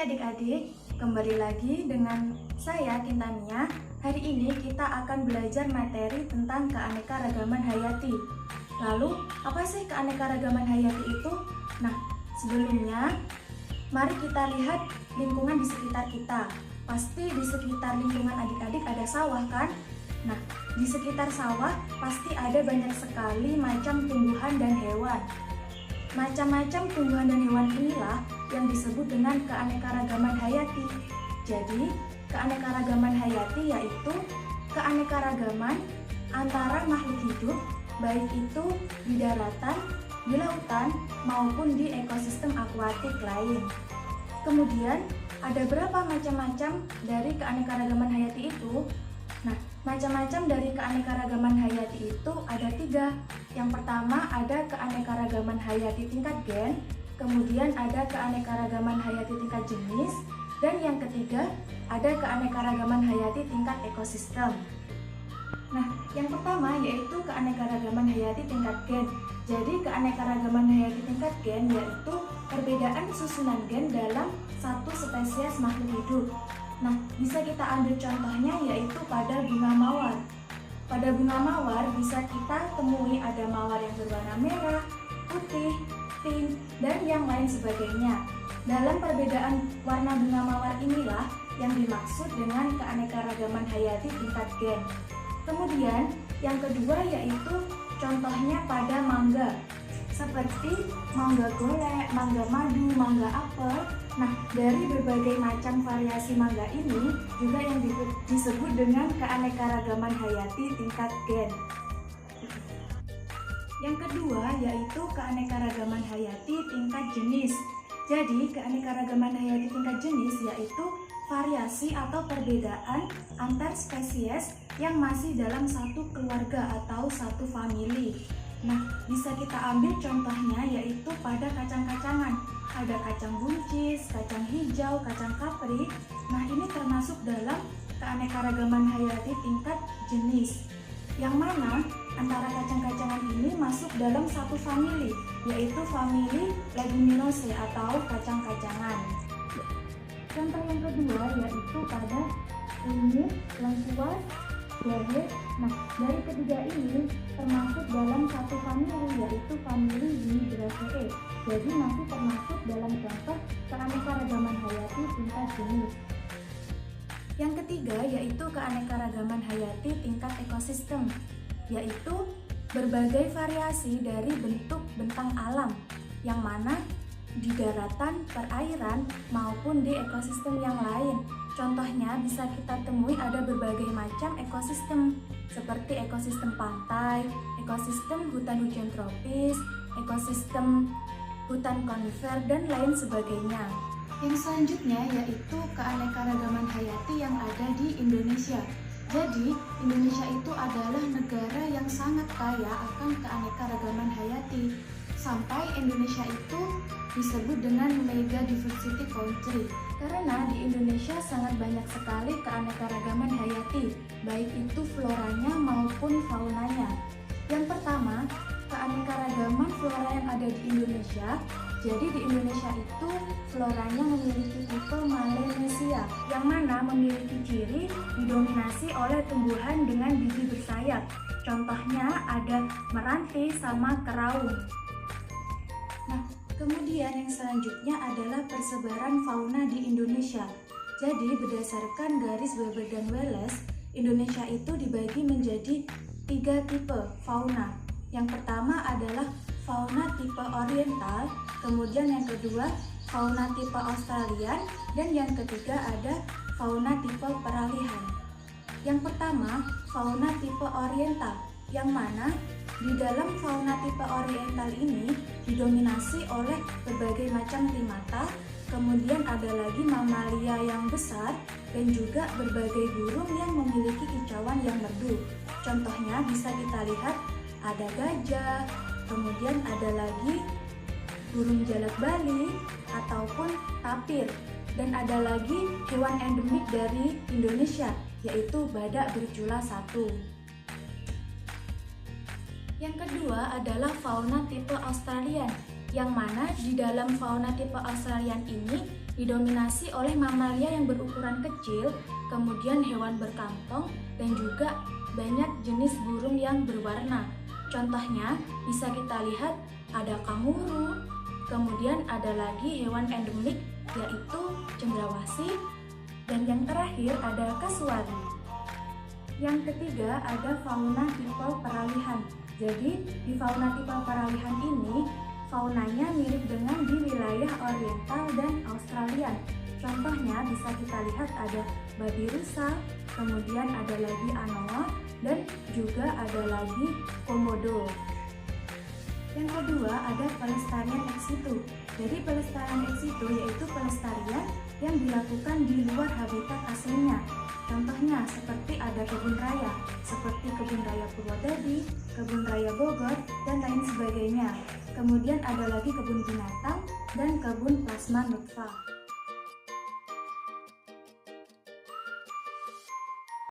adik-adik, kembali lagi dengan saya Kintania. Hari ini kita akan belajar materi tentang keanekaragaman hayati. Lalu, apa sih keanekaragaman hayati itu? Nah, sebelumnya mari kita lihat lingkungan di sekitar kita. Pasti di sekitar lingkungan adik-adik ada sawah kan? Nah, di sekitar sawah pasti ada banyak sekali macam tumbuhan dan hewan. Macam-macam tumbuhan dan hewan inilah yang disebut dengan keanekaragaman hayati. Jadi, keanekaragaman hayati yaitu keanekaragaman antara makhluk hidup, baik itu di daratan, di lautan, maupun di ekosistem akuatik lain. Kemudian, ada berapa macam-macam dari keanekaragaman hayati itu? Nah, macam-macam dari keanekaragaman hayati itu ada 3. Yang pertama ada keanekaragaman hayati tingkat gen, kemudian ada keanekaragaman hayati tingkat jenis, dan yang ketiga ada keanekaragaman hayati tingkat ekosistem. Nah, yang pertama yaitu keanekaragaman hayati tingkat gen. Jadi keanekaragaman hayati tingkat gen yaitu perbedaan susunan gen dalam satu spesies makhluk hidup. Nah, bisa kita ambil contohnya yaitu pada bunga mawar. Pada bunga mawar bisa kita temui ada mawar yang berwarna merah, putih, pink, dan yang lain sebagainya. Dalam perbedaan warna bunga mawar inilah yang dimaksud dengan keanekaragaman hayati tingkat gen. Kemudian, yang kedua yaitu contohnya pada mangga. Seperti mangga golek, mangga madu, mangga apel. Nah, dari berbagai macam variasi mangga ini juga yang disebut dengan keanekaragaman hayati tingkat gen. Yang kedua yaitu keanekaragaman hayati tingkat jenis. Jadi, keanekaragaman hayati tingkat jenis yaitu variasi atau perbedaan antar spesies yang masih dalam satu keluarga atau satu famili. Nah, bisa kita ambil contohnya yaitu pada kacang-kacangan. Ada kacang buncis, kacang hijau, kacang kapri. Nah, ini termasuk dalam keanekaragaman hayati tingkat jenis. Yang mana antara kacang-kacangan ini masuk dalam satu famili, yaitu famili Leguminosae atau kacang-kacangan. Contoh yang kedua yaitu pada kunyit, lengkuas, jahe. Nah, dari ketiga ini termasuk dalam satu famili yaitu famili Vinigraceae. Jadi masih termasuk dalam contoh keanekaragaman hayati tingkat jenis. Yang ketiga yaitu keanekaragaman hayati tingkat ekosistem, yaitu berbagai variasi dari bentuk bentang alam yang mana di daratan, perairan, maupun di ekosistem yang lain. Contohnya bisa kita temui ada berbagai macam ekosistem seperti ekosistem pantai, ekosistem hutan hujan tropis, ekosistem hutan konifer, dan lain sebagainya. Yang selanjutnya yaitu keanekaragaman hayati yang ada di Indonesia. Jadi, Indonesia itu adalah negara yang sangat kaya akan keanekaragaman hayati. Sampai Indonesia itu disebut dengan mega diversity country karena di Indonesia sangat banyak sekali keanekaragaman hayati, baik itu floranya maupun faunanya. Yang pertama, keanekaragaman flora yang ada di Indonesia. Jadi di Indonesia itu floranya memiliki tipe Melanesia yang mana memiliki ciri didominasi oleh tumbuhan dengan biji bersayap. Contohnya ada meranti sama keraung. Nah, kemudian yang selanjutnya adalah persebaran fauna di Indonesia. Jadi berdasarkan garis Weber dan Wallace, Indonesia itu dibagi menjadi 3 tipe fauna. Yang pertama adalah fauna tipe oriental, kemudian yang kedua fauna tipe Australian, dan yang ketiga ada fauna tipe peralihan. Yang pertama, fauna tipe oriental, yang mana di dalam fauna tipe oriental ini didominasi oleh berbagai macam primata, kemudian ada lagi mamalia yang besar, dan juga berbagai burung yang memiliki kicauan yang merdu. Contohnya bisa kita lihat ada gajah, kemudian ada lagi burung jalak Bali ataupun tapir, dan ada lagi hewan endemik dari Indonesia yaitu badak bercula 1. Yang kedua adalah fauna tipe Australian, yang mana di dalam fauna tipe Australian ini didominasi oleh mamalia yang berukuran kecil, kemudian hewan berkantong, dan juga banyak jenis burung yang berwarna. Contohnya bisa kita lihat ada kanguru, kemudian ada lagi hewan endemik yaitu cendrawasih, dan yang terakhir ada kasuari. Yang ketiga ada fauna tipe peralihan. Jadi di fauna tipe peralihan ini faunanya mirip dengan di wilayah oriental dan Australia. Contohnya bisa kita lihat ada babi rusa, kemudian ada lagi anoa, dan juga ada lagi komodo. Yang kedua ada pelestarian ex situ. Jadi pelestarian ex situ yaitu pelestarian yang dilakukan di luar habitat aslinya. Contohnya seperti ada kebun raya, seperti kebun raya Purwodadi, kebun raya Bogor, dan lain sebagainya. Kemudian ada lagi kebun binatang dan kebun plasma nutfah.